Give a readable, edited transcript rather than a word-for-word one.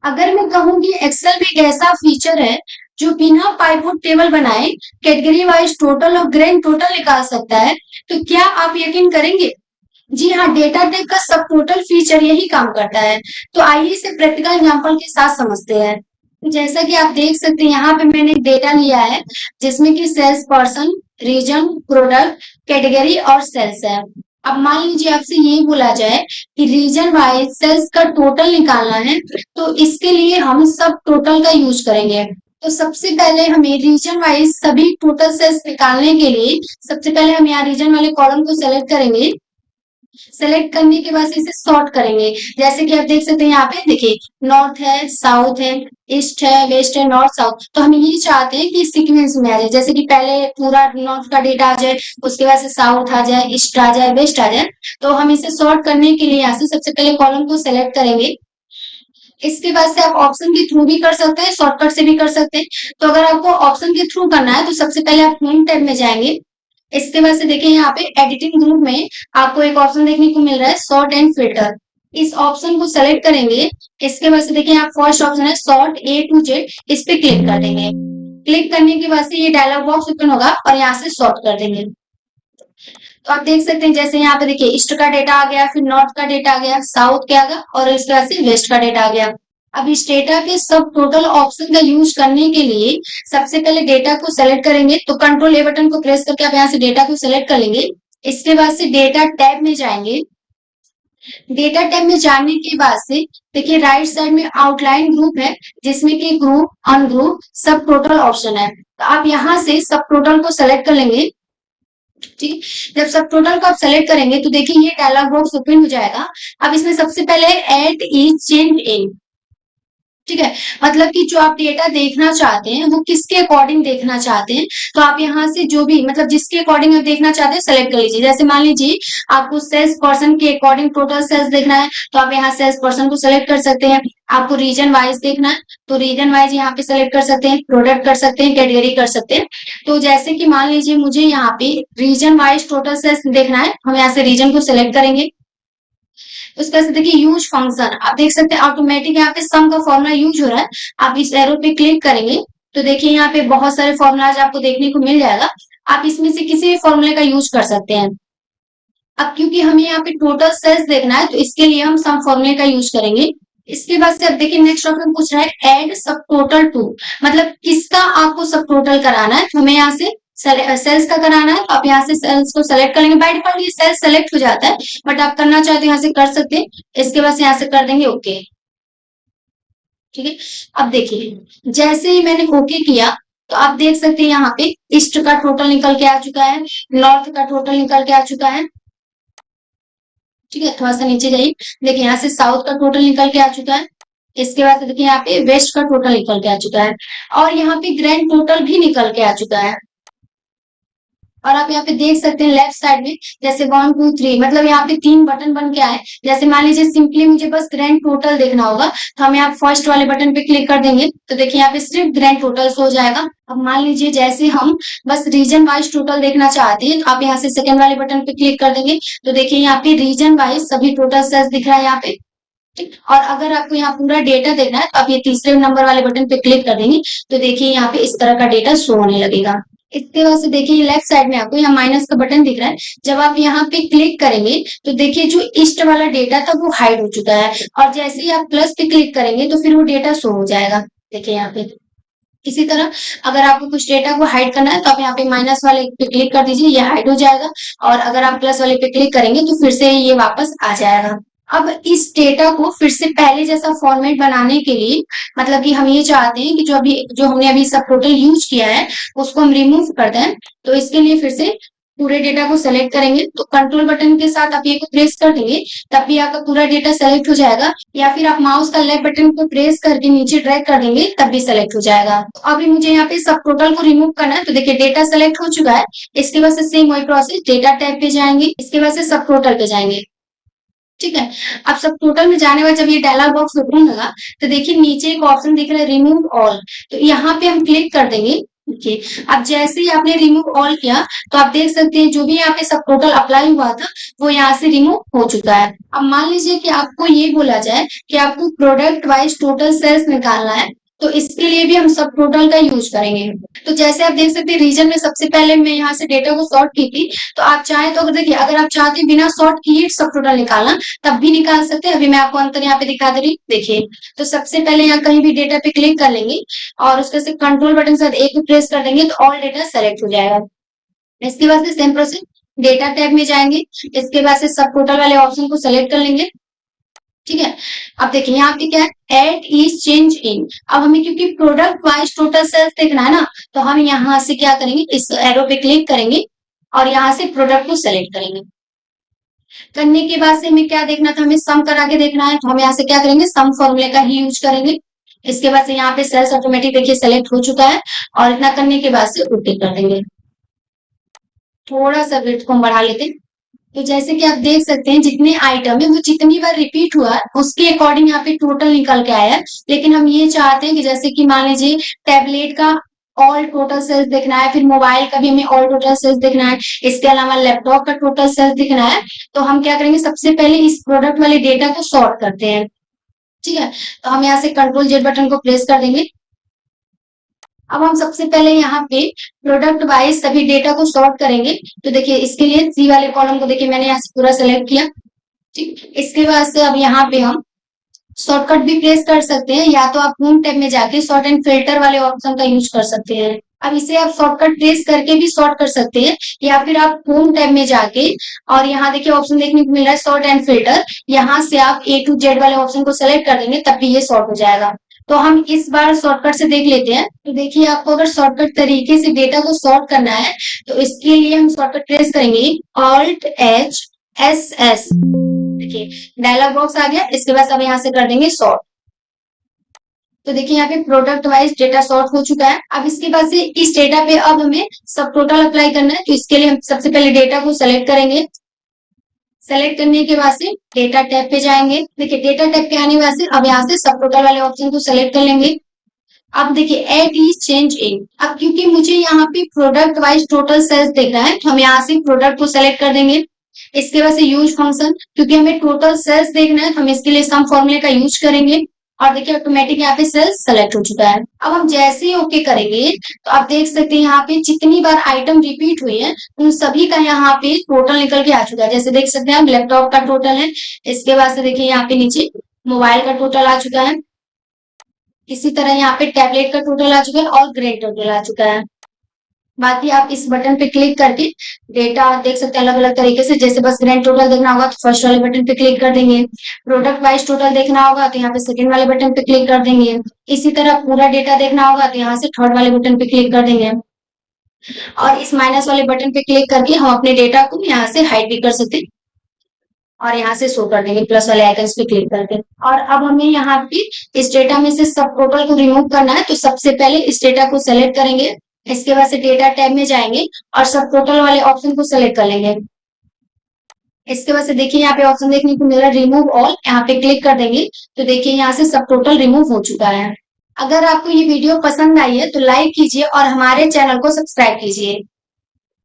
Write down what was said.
अगर मैं कहूँ कि एक्सेल भी एक ऐसा फीचर है जो बिना पाइवट टेबल बनाए कैटेगरी वाइज टोटल और ग्रैंड टोटल निकाल सकता है, तो क्या आप यकीन करेंगे? जी हाँ, डेटा टाइप का सब टोटल फीचर यही काम करता है। तो आइए इसे प्रैक्टिकल एग्जांपल के साथ समझते हैं। जैसा कि आप देख सकते हैं, यहाँ पे मैंने एक डेटा लिया है जिसमें कि sales person, region, product, category और सेल्स है। अब मान लीजिए आपसे यही बोला जाए कि रीजन वाइज सेल्स का टोटल निकालना है, तो इसके लिए हम सब टोटल का यूज करेंगे। तो सबसे पहले हमें रीजन वाइज सभी टोटल सेल्स निकालने के लिए सबसे पहले हम यहाँ रीजन वाले कॉलम को सेलेक्ट करेंगे। सेलेक्ट करने के बाद इसे सॉर्ट करेंगे। जैसे कि आप देख सकते हैं यहाँ पे देखिए, नॉर्थ है, साउथ है, ईस्ट है, वेस्ट है, नॉर्थ साउथ। तो हम ये चाहते हैं कि सीक्वेंस में आ जाए, जैसे कि पहले पूरा नॉर्थ का डेटा आ जाए, उसके बाद से साउथ आ जाए, ईस्ट आ जाए, वेस्ट आ जाए। तो हम इसे सॉर्ट करने के लिए यहाँ से सबसे पहले कॉलम को सेलेक्ट करेंगे। इसके बाद से आप ऑप्शन के थ्रू भी कर सकते हैं, शॉर्टकट से भी कर सकते हैं। तो अगर आपको ऑप्शन के थ्रू करना है तो सबसे पहले आप होम टैब में जाएंगे। इसके बाद से देखिए यहाँ पे एडिटिंग ग्रुप में आपको एक ऑप्शन देखने को मिल रहा है, सॉर्ट एंड फिल्टर। इस ऑप्शन को सेलेक्ट करेंगे। इसके बाद से देखिए यहाँ फर्स्ट ऑप्शन है सॉर्ट ए टू जेड, इस पे क्लिक कर देंगे। क्लिक करने के बाद से ये डायलॉग बॉक्स ओपन होगा और यहाँ से सॉर्ट कर देंगे। तो आप देख सकते हैं जैसे यहाँ पे देखिए ईस्ट का डेटा आ गया, फिर नॉर्थ का डेटा आ गया, साउथ का आ गया और इसके बाद से वेस्ट का डेटा आ गया। अब इस डेटा के सब टोटल ऑप्शन का यूज करने के लिए सबसे पहले डेटा को सेलेक्ट करेंगे, तो कंट्रोल ए बटन को प्रेस करके आप यहाँ से डेटा को सेलेक्ट कर लेंगे। इसके बाद से डेटा टैब में जाएंगे। डेटा टैब में जाने के बाद से देखिए राइट साइड में आउटलाइन ग्रुप है, जिसमें कि ग्रुप, अनग्रुप, सब टोटल ऑप्शन है। तो आप यहाँ से सब टोटल को सेलेक्ट कर लेंगे। ठीक, जब सब टोटल को आप सेलेक्ट करेंगे तो देखिए ये डायलॉग बॉक्स ओपन हो जाएगा। अब इसमें सबसे पहले एट इज चेंज इन, ठीक है, मतलब कि जो आप डेटा देखना चाहते हैं वो किसके अकॉर्डिंग देखना चाहते हैं। तो आप यहाँ से जो भी मतलब जिसके अकॉर्डिंग आप देखना चाहते हैं सेलेक्ट कर लीजिए। जैसे मान लीजिए आपको सेल्स पर्सन के अकॉर्डिंग टोटल सेल्स देखना है, तो आप यहाँ सेल्स पर्सन को सेलेक्ट कर सकते हैं। आपको रीजन वाइज देखना है तो रीजन वाइज यहाँ पे सेलेक्ट कर सकते हैं, प्रोडक्ट कर सकते हैं, कैटेगरी कर सकते हैं। तो जैसे कि मान लीजिए मुझे यहाँ पे रीजन वाइज टोटल सेल्स देखना है, हम यहाँ से रीजन को सिलेक्ट करेंगे। उसके बाद देखिए यूज फंक्शन, आप देख सकते हैं ऑटोमेटिक यहाँ पे सम का फॉर्मूला यूज हो रहा है। आप इस एरो पे क्लिक करेंगे तो देखिए यहाँ पे बहुत सारे फॉर्मूलाज आपको देखने को मिल जाएगा। आप इसमें से किसी भी फॉर्मूले का यूज कर सकते हैं। अब क्योंकि हमें यहाँ पे टोटल सेल्स देखना है तो इसके लिए हम सम फॉर्मूले का यूज करेंगे। इसके बाद से अब देखिए नेक्स्ट ऑप्शन पूछ रहा है एड सब टोटल टू, मतलब किसका आपको सब टोटल कराना है। तो हमें यहाँ से सेल्स का कराना है, तो आप यहाँ से सेल्स को सेलेक्ट करेंगे। बाय डिफॉल्ट ये सेल्स सेलेक्ट हो जाता है, बट आप करना चाहते हो यहाँ से कर सकते हैं। इसके बाद से यहाँ से कर देंगे ओके। ठीक है, अब देखिए जैसे ही मैंने ओके किया तो आप देख सकते हैं यहाँ पे ईस्ट का टोटल निकल के आ चुका है, नॉर्थ का टोटल निकल के आ चुका है। ठीक है, थोड़ा सा नीचे जाइए, देखिए यहाँ से साउथ का टोटल निकल के आ चुका है। इसके बाद देखिए यहाँ पे वेस्ट का टोटल निकल के आ चुका है और यहाँ पे ग्रैंड टोटल भी निकल के आ चुका है। और आप यहाँ पे देख सकते हैं लेफ्ट साइड में जैसे 1 2 3, मतलब यहाँ पे 3 बटन बन के आए। जैसे मान लीजिए सिंपली मुझे बस ग्रैंड टोटल देखना होगा तो हम यहाँ फर्स्ट वाले बटन पे क्लिक कर देंगे, तो देखिए यहाँ पे सिर्फ ग्रैंड टोटल हो जाएगा। अब मान लीजिए जैसे हम बस रीजन वाइज टोटल देखना चाहते हैं तो आप यहाँ से सेकंड वाले बटन पे क्लिक कर देंगे, तो देखिए यहाँ पे रीजन वाइज सभी टोटल सेल्स दिख रहा है यहाँ पे। ठीक, और अगर आपको यहाँ पूरा डेटा देखना है तो आप ये तीसरे नंबर वाले बटन पे क्लिक कर देंगे, तो देखिए यहाँ पे इस तरह का डेटा शो होने लगेगा। इसके बाद से देखिए लेफ्ट साइड में आपको यहाँ माइनस का बटन दिख रहा है। जब आप यहाँ पे क्लिक करेंगे तो देखिए जो ईस्ट वाला डेटा था वो हाइड हो चुका है, और जैसे ही आप प्लस पे क्लिक करेंगे तो फिर वो डेटा शो हो जाएगा। देखिए यहाँ पे इसी तरह अगर आपको कुछ डेटा को हाइड करना है तो आप यहाँ पे माइनस वाले पे क्लिक कर दीजिए, ये हाइड हो जाएगा। और अगर आप प्लस वाले पे क्लिक करेंगे तो फिर से ये वापस आ जाएगा। अब इस डेटा को फिर से पहले जैसा फॉर्मेट बनाने के लिए, मतलब कि हम ये चाहते हैं कि जो हमने अभी सब टोटल यूज किया है उसको हम रिमूव कर दें। तो इसके लिए फिर से पूरे डेटा को सेलेक्ट करेंगे, तो कंट्रोल बटन के साथ आप ये को प्रेस कर देंगे, तब भी आपका पूरा डेटा सेलेक्ट हो जाएगा। या फिर आप माउस का लेफ्ट बटन को प्रेस करके नीचे ड्रैग कर देंगे, तब भी सेलेक्ट हो जाएगा। तो अभी मुझे यहाँ पे सब टोटल को रिमूव करना है, तो देखिए डेटा सेलेक्ट हो चुका है। इसके बाद से सेम वही प्रोसेस, डेटा टैब पे जाएंगे, इसके बाद से सब टोटल पे जाएंगे। ठीक है, अब सब टोटल में जाने बाद जब ये डायलॉग बॉक्स ओपन होगा तो देखिए नीचे एक ऑप्शन दिख रहा है रिमूव ऑल, तो यहाँ पे हम क्लिक कर देंगे। ओके। अब जैसे ही आपने रिमूव ऑल किया तो आप देख सकते हैं जो भी यहाँ पे सब टोटल अप्लाई हुआ था वो यहाँ से रिमूव हो चुका है। अब मान लीजिए कि आपको ये बोला जाए कि आपको प्रोडक्ट वाइज टोटल सेल्स निकालना है तो इसके लिए भी हम सब टोटल का यूज करेंगे। तो जैसे आप देख सकते हैं रीजन में सबसे पहले मैं यहाँ से डेटा को सॉर्ट की थी, तो आप चाहें तो अगर देखिए अगर आप चाहते हैं बिना सॉर्ट किए सब टोटल निकालना तब भी निकाल सकते हैं। अभी मैं आपको अंतर यहाँ पे दिखा दे रही हूँ, देखिए। तो सबसे पहले यहाँ कहीं भी डेटा पे क्लिक कर लेंगे और उसके से कंट्रोल बटन के साथ एक भी प्रेस कर देंगे तो ऑल डेटा सेलेक्ट हो जाएगा। इसके बाद से सेम प्रोसेस, डेटा टैब में जाएंगे, इसके बाद से सब टोटल वाले ऑप्शन को सेलेक्ट कर लेंगे। ठीक है। अब देखिए यहाँ पे क्या है, एड इज चेंज इन। अब हमें क्योंकि प्रोडक्ट वाइज टोटल सेल्स देखना है ना, तो हम यहाँ से क्या करेंगे, इस एरो पे क्लिक करेंगे और यहाँ से प्रोडक्ट को सेलेक्ट करेंगे। करने के बाद से हमें क्या देखना था, हमें सम करा के देखना है, तो हम यहाँ से क्या करेंगे, सम फॉर्मूले का ही यूज करेंगे। इसके बाद से यहाँ पे सेल्स ऑटोमेटिक देखिए सेलेक्ट हो चुका है और इतना करने के बाद से ओके कर देंगे। थोड़ा सा वेट को हम बढ़ा लेते हैं। तो जैसे कि आप देख सकते हैं जितने आइटम है वो जितनी बार रिपीट हुआ उसके अकॉर्डिंग यहाँ पे टोटल निकल के आया है। लेकिन हम ये चाहते हैं कि जैसे कि मान लीजिए टैबलेट का ऑल टोटल सेल्स देखना है, फिर मोबाइल का भी हमें ऑल टोटल सेल्स देखना है, इसके अलावा लैपटॉप का टोटल सेल्स दिखना है। तो हम क्या करेंगे, सबसे पहले इस प्रोडक्ट वाले डेटा को सॉर्ट करते हैं। ठीक है। तो हम यहाँ से कंट्रोल जेड बटन को प्रेस कर देंगे। अब हम सबसे पहले यहाँ पे प्रोडक्ट वाइज सभी डेटा को सॉर्ट करेंगे। तो देखिए इसके लिए सी वाले कॉलम को देखिए मैंने यहाँ से पूरा सेलेक्ट किया। ठीक, इसके बाद से अब यहाँ पे हम शॉर्टकट भी प्रेस कर सकते हैं, या तो आप होम टैब में जाके सॉर्ट एंड फिल्टर वाले ऑप्शन का यूज कर सकते हैं। अब इसे आप शॉर्टकट प्रेस करके भी सॉर्ट कर सकते हैं, या फिर आप होम टैब में जाके और यहाँ देखिए ऑप्शन देखने को मिल रहा है सॉर्ट एंड फिल्टर, यहाँ से आप ए टू जेड वाले ऑप्शन को सेलेक्ट कर देंगे तब भी ये सॉर्ट हो जाएगा। तो हम इस बार शॉर्टकट से देख लेते हैं। तो देखिए आपको अगर शॉर्टकट तरीके से डेटा को सॉर्ट करना है तो इसके लिए हम शॉर्टकट प्रेस करेंगे ऑल्ट एच एस एस। देखिए डायलॉग बॉक्स आ गया। इसके बाद अब यहाँ से कर देंगे सॉर्ट। तो देखिए यहाँ पे प्रोडक्ट वाइज डेटा सॉर्ट हो चुका है। अब इसके बाद से इस डेटा पे अब हमें सब टोटल अप्लाई करना है। तो इसके लिए हम सबसे पहले डेटा को सेलेक्ट करेंगे। सेलेक्ट करने के बाद से डेटा टैब पे जाएंगे। देखिए डेटा टैब पे आने के बाद से अब यहाँ से सब टोटल वाले ऑप्शन को सेलेक्ट कर लेंगे। अब देखिए एड इज चेंज इन। अब क्योंकि मुझे यहाँ पे प्रोडक्ट वाइज टोटल सेल्स देखना है तो हम यहाँ से प्रोडक्ट को सेलेक्ट कर देंगे। इसके बाद से यूज फंक्शन, क्योंकि हमें टोटल सेल्स देखना है तो हम इसके लिए सम फॉर्मूले का यूज करेंगे। और देखिए ऑटोमेटिक यहाँ पे सेल्स सेलेक्ट हो चुका है। अब हम जैसे ही ओके करेंगे तो आप देख सकते हैं यहाँ पे जितनी बार आइटम रिपीट हुई है उन सभी का यहाँ पे टोटल निकल के आ चुका है। जैसे देख सकते हैं आप लैपटॉप का टोटल है। इसके बाद से देखिए यहाँ पे नीचे मोबाइल का टोटल आ चुका है। इसी तरह यहाँ पे टैबलेट का टोटल आ चुका है और ग्रेड टोटल आ चुका है। बाकी आप इस बटन पे क्लिक करके डेटा देख सकते हैं अलग अलग तरीके से। जैसे बस ग्रैंड टोटल देखना होगा तो फर्स्ट वाले बटन पे क्लिक कर देंगे। प्रोडक्ट वाइज टोटल देखना होगा तो यहाँ पे सेकंड वाले बटन पे क्लिक कर देंगे। इसी तरह पूरा डेटा देखना होगा तो यहाँ से थर्ड वाले बटन पे क्लिक कर देंगे। और इस माइनस वाले बटन पे क्लिक करके हम अपने डेटा को यहाँ से हाइड भी कर सकते हैं और यहाँ से शो कर देंगे प्लस वाले आइकन्स पे क्लिक करके। और अब हमें यहाँ पे इस डेटा में से सब टोटल को रिमूव करना है। तो सबसे पहले इस डेटा को सेलेक्ट करेंगे। इसके बाद से डेटा टैब में जाएंगे और सब टोटल वाले ऑप्शन को सेलेक्ट कर लेंगे। इसके बाद से देखिए यहाँ पे ऑप्शन देखने को मिल रहा है रिमूव ऑल, यहाँ पे क्लिक कर देंगे तो देखिए यहाँ से सब टोटल रिमूव हो चुका है। अगर आपको ये वीडियो पसंद आई है तो लाइक कीजिए और हमारे चैनल को सब्सक्राइब कीजिए।